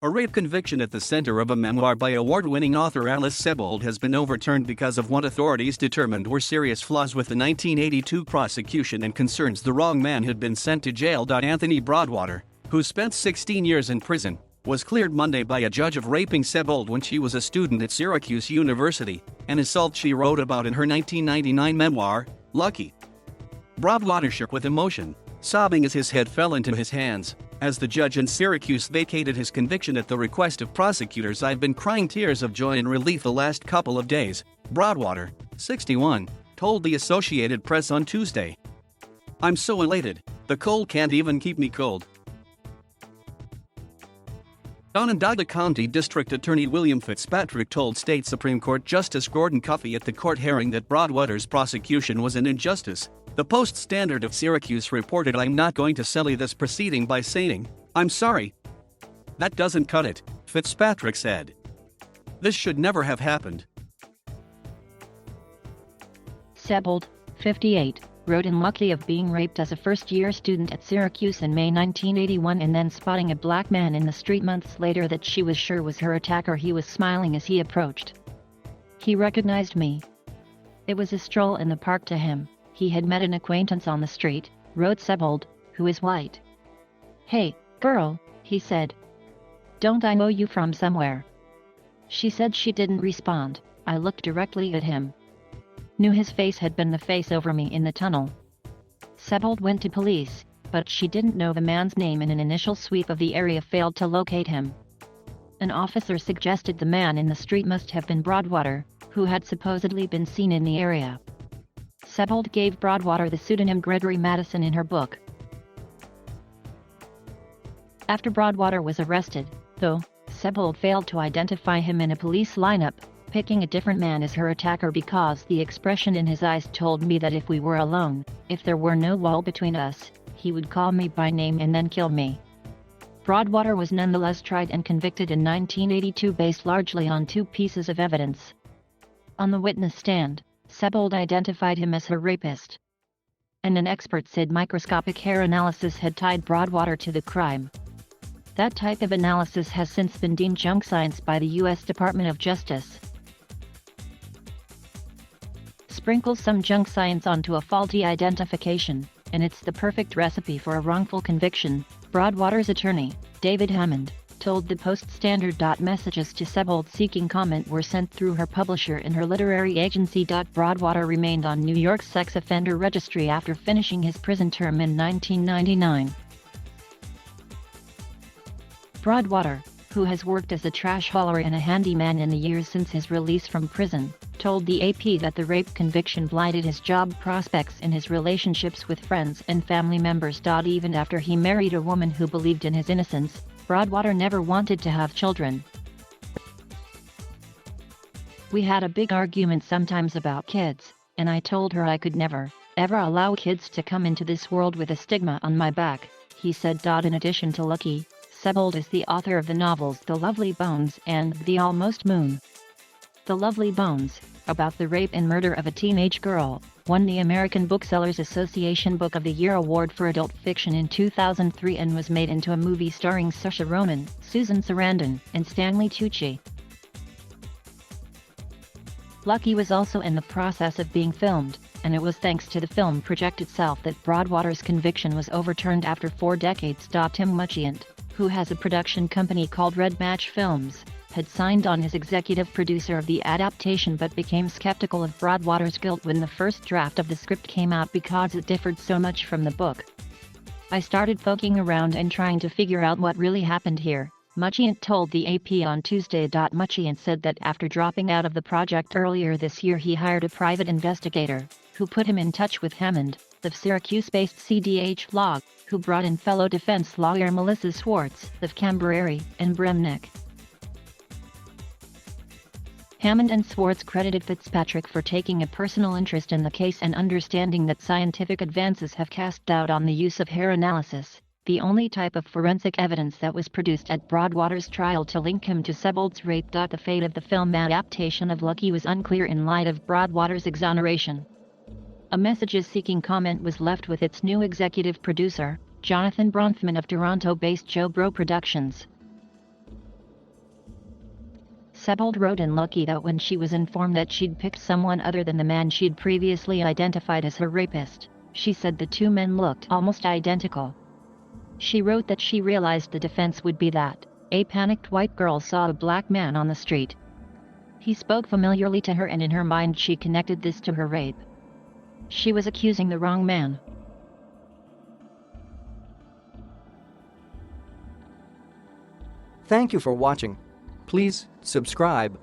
A rape conviction at the center of a memoir by award-winning author Alice Sebold has been overturned because of what authorities determined were serious flaws with the 1982 prosecution and concerns the wrong man had been sent to jail.Anthony Broadwater, who spent 16 years in prison, was cleared Monday by a judge of raping Sebold when she was a student at Syracuse University, an assault she wrote about in her 1999 memoir, Lucky. Broadwater shook with emotion, sobbing as his head fell into his hands. As the judge in Syracuse vacated his conviction at the request of prosecutors, "I've been crying tears of joy and relief the last couple of days," Broadwater, 61, told the Associated Press on Tuesday. "I'm so elated, the cold can't even keep me cold." Onondaga County District Attorney William Fitzpatrick told State Supreme Court Justice Gordon Cuffey at the court hearing that Broadwater's prosecution was an injustice. The Post-Standard of Syracuse reported, "I'm not going to sully this proceeding by saying, 'I'm sorry.' That doesn't cut it," Fitzpatrick said. "This should never have happened." Sebold, 58, wrote in Lucky of being raped as a first-year student at Syracuse in May 1981 and then spotting a black man in the street months later that she was sure was her attacker. "He was smiling as he approached. He recognized me. It was a stroll in the park to him. He had met an acquaintance on the street," wrote Sebold, who is white. "Hey, girl," he said. "Don't I know you from somewhere?" She said she didn't respond. "I looked directly at him. Knew his face had been the face over me in the tunnel." Sebold went to police, but she didn't know the man's name and an initial sweep of the area failed to locate him. An officer suggested the man in the street must have been Broadwater, who had supposedly been seen in the area. Sebold gave Broadwater the pseudonym Gregory Madison in her book. After Broadwater was arrested, though, Sebold failed to identify him in a police lineup, picking a different man as her attacker because the expression in his eyes told me that if we were alone, if there were no wall between us, he would call me by name and then kill me. Broadwater was nonetheless tried and convicted in 1982 based largely on two pieces of evidence. On the witness stand, Sebold identified him as her rapist. And an expert said microscopic hair analysis had tied Broadwater to the crime. That type of analysis has since been deemed junk science by the U.S. Department of Justice. Sprinkle some junk science onto a faulty identification, and it's the perfect recipe for a wrongful conviction, Broadwater's attorney, David Hammond, told the Post-Standard. Messages to Sebold seeking comment were sent through her publisher and her literary agency. Broadwater remained on New York's sex offender registry after finishing his prison term in 1999. Broadwater, who has worked as a trash hauler and a handyman in the years since his release from prison, told the AP that the rape conviction blighted his job prospects and his relationships with friends and family members. Even after he married a woman who believed in his innocence, Broadwater never wanted to have children. "We had a big argument sometimes about kids, and I told her I could never, ever allow kids to come into this world with a stigma on my back," he said. In addition to Lucky, Sebold is the author of the novels The Lovely Bones and The Almost Moon. The Lovely Bones, about the rape and murder of a teenage girl, won the American Booksellers Association Book of the Year award for adult fiction in 2003 and was made into a movie starring Saoirse Ronan, Susan Sarandon, and Stanley Tucci. Lucky was also in the process of being filmed, and it was thanks to the film project itself that Broadwater's conviction was overturned after 4 decades. Tim Mucciant, who has a production company called Red Match Films, had signed on as executive producer of the adaptation but became skeptical of Broadwater's guilt when the first draft of the script came out because it differed so much from the book. "I started poking around and trying to figure out what really happened here," Mucciant told the AP on Tuesday. Mucciant said that after dropping out of the project earlier this year he hired a private investigator, who put him in touch with Hammond, the Syracuse-based CDH log, who brought in fellow defense lawyer Melissa Swartz of Camberry and Bremnick. Hammond and Swartz credited Fitzpatrick for taking a personal interest in the case and understanding that scientific advances have cast doubt on the use of hair analysis, the only type of forensic evidence that was produced at Broadwater's trial to link him to Sebold's rape. The fate of the film adaptation of Lucky was unclear in light of Broadwater's exoneration. A messages seeking comment was left with its new executive producer, Jonathan Bronfman of Toronto-based Joe Bro Productions. Sebold wrote in Lucky that when she was informed that she'd picked someone other than the man she'd previously identified as her rapist, she said the two men looked almost identical. She wrote that she realized the defense would be that a panicked white girl saw a black man on the street. He spoke familiarly to her, and in her mind she connected this to her rape. She was accusing the wrong man. Thank you for watching. Please subscribe.